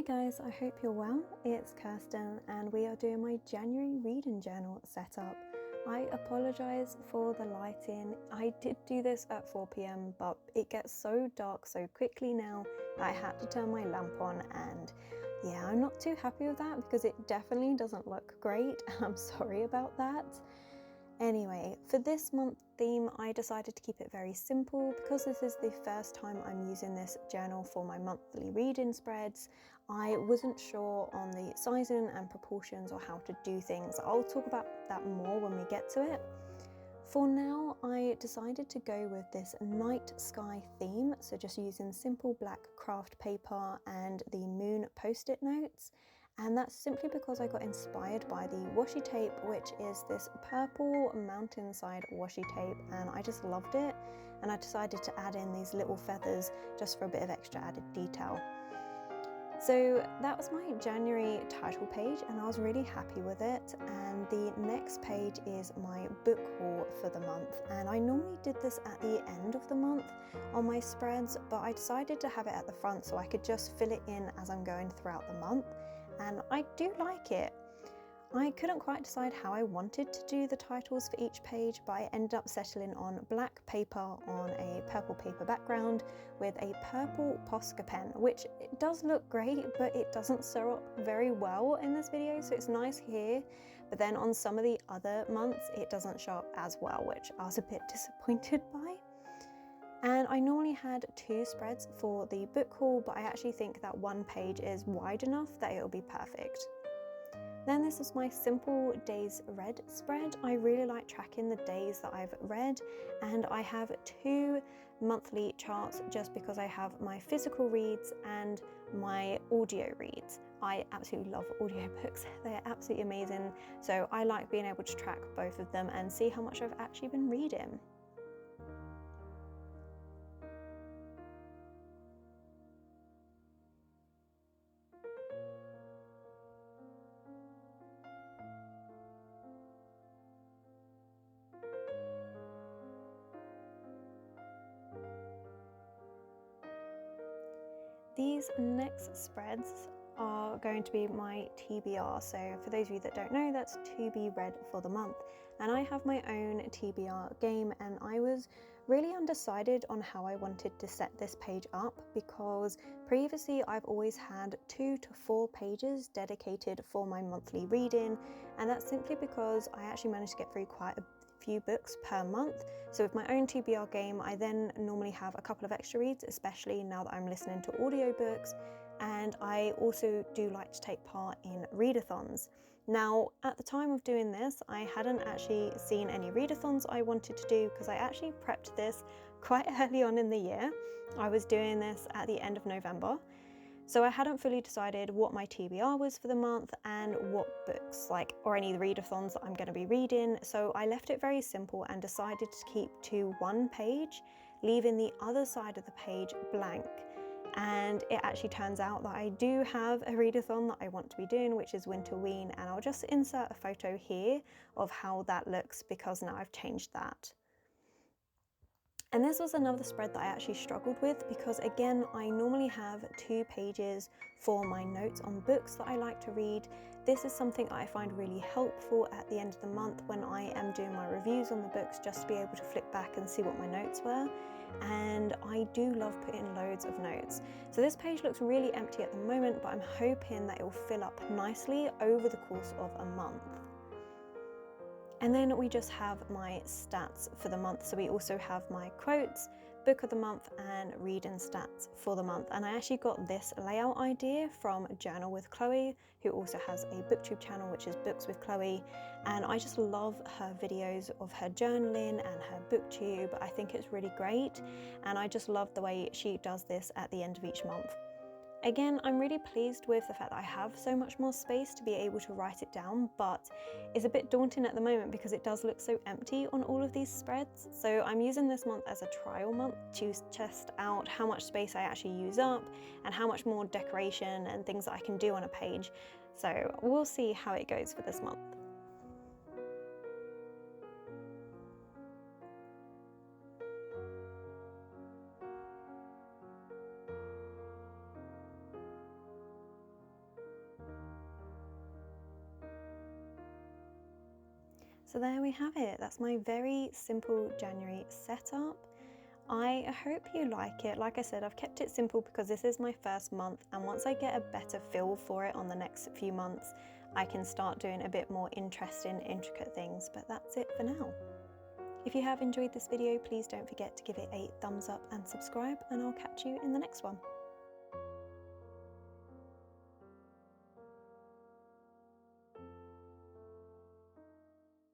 guys, I hope you're well. It's Kirsten and we are doing my January reading journal setup. I apologise for the lighting. I did do this at 4 p.m, but it gets so dark so quickly now that I had to turn my lamp on, and yeah, I'm not too happy with that because it definitely doesn't look great. I'm sorry about that. Anyway, for this month theme, I decided to keep it very simple because this is the first time I'm using this journal for my monthly reading spreads. I wasn't sure on the sizing and proportions or how to do things. I'll talk about that more when we get to it. For now, I decided to go with this night sky theme, so just using simple black craft paper and the moon post-it notes. And that's simply because I got inspired by the washi tape, which is this purple mountainside washi tape, and I just loved it. And I decided to add in these little feathers just for a bit of extra added detail. So that was my January title page and I was really happy with it. And the next page is my book haul for the month. And I normally did this at the end of the month on my spreads, but I decided to have it at the front so I could just fill it in as I'm going throughout the month. And I do like it. I couldn't quite decide how I wanted to do the titles for each page, but I ended up settling on black paper on a purple paper background with a purple Posca pen, which it does look great, but it doesn't show up very well in this video, so it's nice here. But then on some of the other months, it doesn't show up as well, which I was a bit disappointed by. And I normally had 2 spreads for the book haul, but I actually think that one page is wide enough that it'll be perfect. Then this is my simple days read spread. I really like tracking the days that I've read, and I have 2 monthly charts just because I have my physical reads and my audio reads. I absolutely love audiobooks. They're absolutely amazing. So I like being able to track both of them and see how much I've actually been reading. These next spreads are going to be my TBR. So for those of you that don't know, that's to be read for the month. And I have my own TBR game, and I was really undecided on how I wanted to set this page up because previously I've always had 2 to 4 pages dedicated for my monthly reading, and that's simply because I actually managed to get through quite a few books per month. So with my own TBR game, I then normally have a couple of extra reads, especially now that I'm listening to audiobooks, and I also do like to take part in readathons. Now, at the time of doing this, I hadn't actually seen any readathons I wanted to do because I actually prepped this quite early on in the year. I was doing this at the end of November. So I hadn't fully decided what my TBR was for the month and what books, or any of the readathons that I'm going to be reading. So I left it very simple and decided to keep to 1 page, leaving the other side of the page blank. And it actually turns out that I do have a readathon that I want to be doing, which is Winterween, and I'll just insert a photo here of how that looks because now I've changed that. And this was another spread that I actually struggled with because, again, I normally have 2 pages for my notes on books that I like to read. This is something I find really helpful at the end of the month when I am doing my reviews on the books, just to be able to flip back and see what my notes were. And I do love putting loads of notes. So this page looks really empty at the moment, but I'm hoping that it will fill up nicely over the course of a month. And then we just have my stats for the month. So we also have my quotes, book of the month, and reading stats for the month. And I actually got this layout idea from Journal with Chloe, who also has a booktube channel, which is Books with Chloe. And I just love her videos of her journaling and her booktube. I think it's really great. And I just love the way she does this at the end of each month. Again, I'm really pleased with the fact that I have so much more space to be able to write it down, but it's a bit daunting at the moment because it does look so empty on all of these spreads. So I'm using this month as a trial month to test out how much space I actually use up and how much more decoration and things that I can do on a page. So we'll see how it goes for this month. So there we have it. That's my very simple January setup. I hope you like it. Like I said, I've kept it simple because this is my first month, and once I get a better feel for it on the next few months, I can start doing a bit more interesting, intricate things, but that's it for now. If you have enjoyed this video, please don't forget to give it a thumbs up and subscribe, and I'll catch you in the next one.